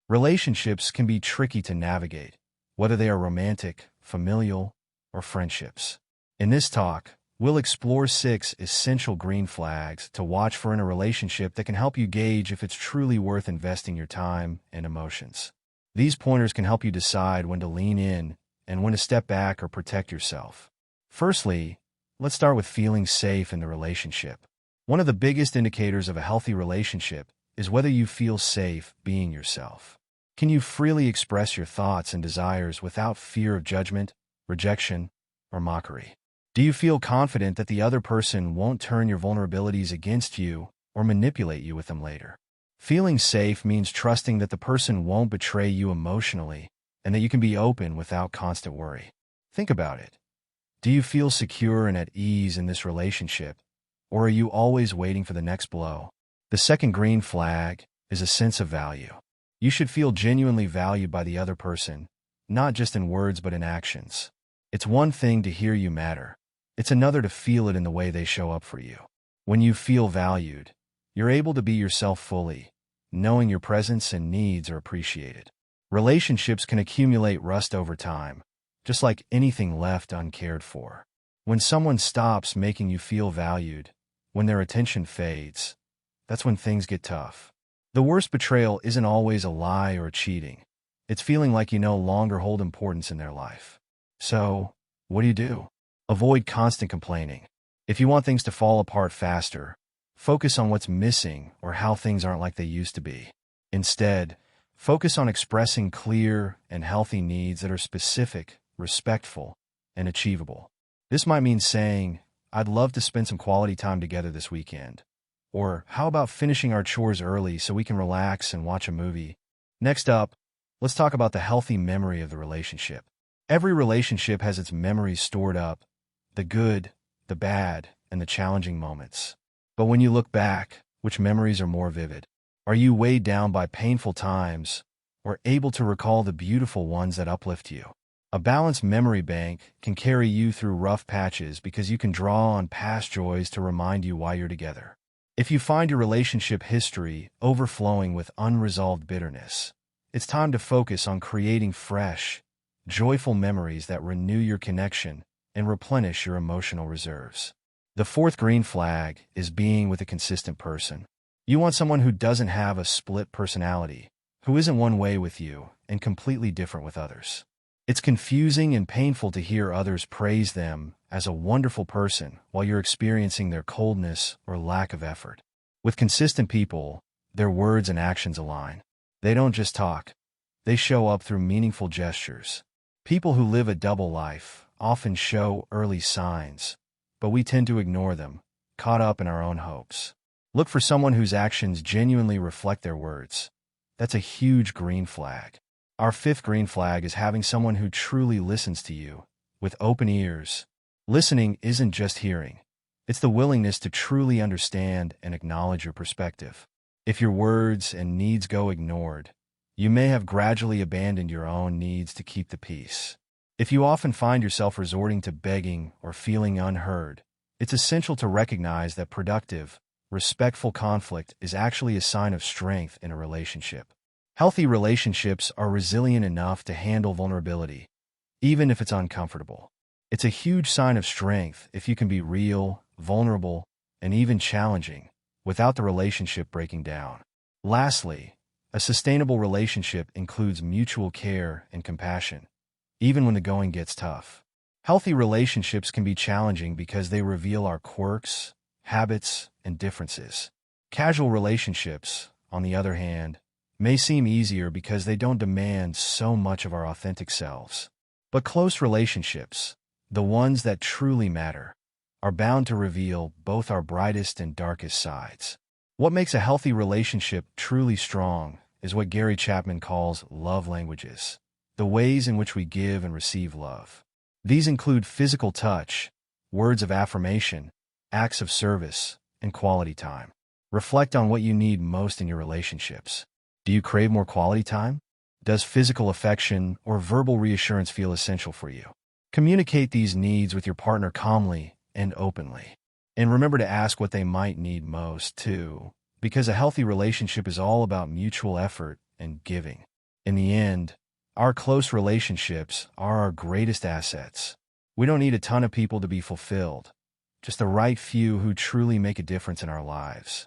Relationships can be tricky to navigate, whether they are romantic, familial, or friendships. In this talk, we'll explore 6 essential green flags to watch for in a relationship that can help you gauge if it's truly worth investing your time and emotions. These pointers can help you decide when to lean in and when to step back or protect yourself. Firstly, let's start with feeling safe in the relationship. One of the biggest indicators of a healthy relationship is whether you feel safe being yourself. Can you freely express your thoughts and desires without fear of judgment, rejection, or mockery? Do you feel confident that the other person won't turn your vulnerabilities against you or manipulate you with them later? Feeling safe means trusting that the person won't betray you emotionally and that you can be open without constant worry. Think about it. Do you feel secure and at ease in this relationship, or are you always waiting for the next blow? The second green flag is a sense of value. You should feel genuinely valued by the other person, not just in words but in actions. It's one thing to hear you matter. It's another to feel it in the way they show up for you. When you feel valued, you're able to be yourself fully, knowing your presence and needs are appreciated. Relationships can accumulate rust over time, just like anything left uncared for. When someone stops making you feel valued, when their attention fades, that's when things get tough. The worst betrayal isn't always a lie or cheating. It's feeling like you no longer hold importance in their life. So, what do? Avoid constant complaining. If you want things to fall apart faster, focus on what's missing or how things aren't like they used to be. Instead, focus on expressing clear and healthy needs that are specific, respectful, and achievable. This might mean saying, "I'd love to spend some quality time together this weekend." Or, "How about finishing our chores early so we can relax and watch a movie?" Next up, let's talk about the healthy memory of the relationship. Every relationship has its memories stored up, the good, the bad, and the challenging moments. But when you look back, which memories are more vivid? Are you weighed down by painful times, or able to recall the beautiful ones that uplift you? A balanced memory bank can carry you through rough patches because you can draw on past joys to remind you why you're together. If you find your relationship history overflowing with unresolved bitterness, it's time to focus on creating fresh, joyful memories that renew your connection and replenish your emotional reserves. The fourth green flag is being with a consistent person. You want someone who doesn't have a split personality, who isn't one way with you and completely different with others. It's confusing and painful to hear others praise them as a wonderful person while you're experiencing their coldness or lack of effort. With consistent people, their words and actions align. They don't just talk. They show up through meaningful gestures. People who live a double life often show early signs, but we tend to ignore them, caught up in our own hopes. Look for someone whose actions genuinely reflect their words. That's a huge green flag. Our fifth green flag is having someone who truly listens to you, with open ears. Listening isn't just hearing. It's the willingness to truly understand and acknowledge your perspective. If your words and needs go ignored, you may have gradually abandoned your own needs to keep the peace. If you often find yourself resorting to begging or feeling unheard, it's essential to recognize that productive, respectful conflict is actually a sign of strength in a relationship. Healthy relationships are resilient enough to handle vulnerability, even if it's uncomfortable. It's a huge sign of strength if you can be real, vulnerable, and even challenging without the relationship breaking down. Lastly, a sustainable relationship includes mutual care and compassion, even when the going gets tough. Healthy relationships can be challenging because they reveal our quirks, habits, and differences. Casual relationships, on the other hand, may seem easier because they don't demand so much of our authentic selves. But close relationships, the ones that truly matter, are bound to reveal both our brightest and darkest sides. What makes a healthy relationship truly strong is what Gary Chapman calls love languages, the ways in which we give and receive love. These include physical touch, words of affirmation, acts of service, and quality time. Reflect on what you need most in your relationships. Do you crave more quality time? Does physical affection or verbal reassurance feel essential for you? Communicate these needs with your partner calmly and openly. And remember to ask what they might need most, too, because a healthy relationship is all about mutual effort and giving. In the end, our close relationships are our greatest assets. We don't need a ton of people to be fulfilled, just the right few who truly make a difference in our lives.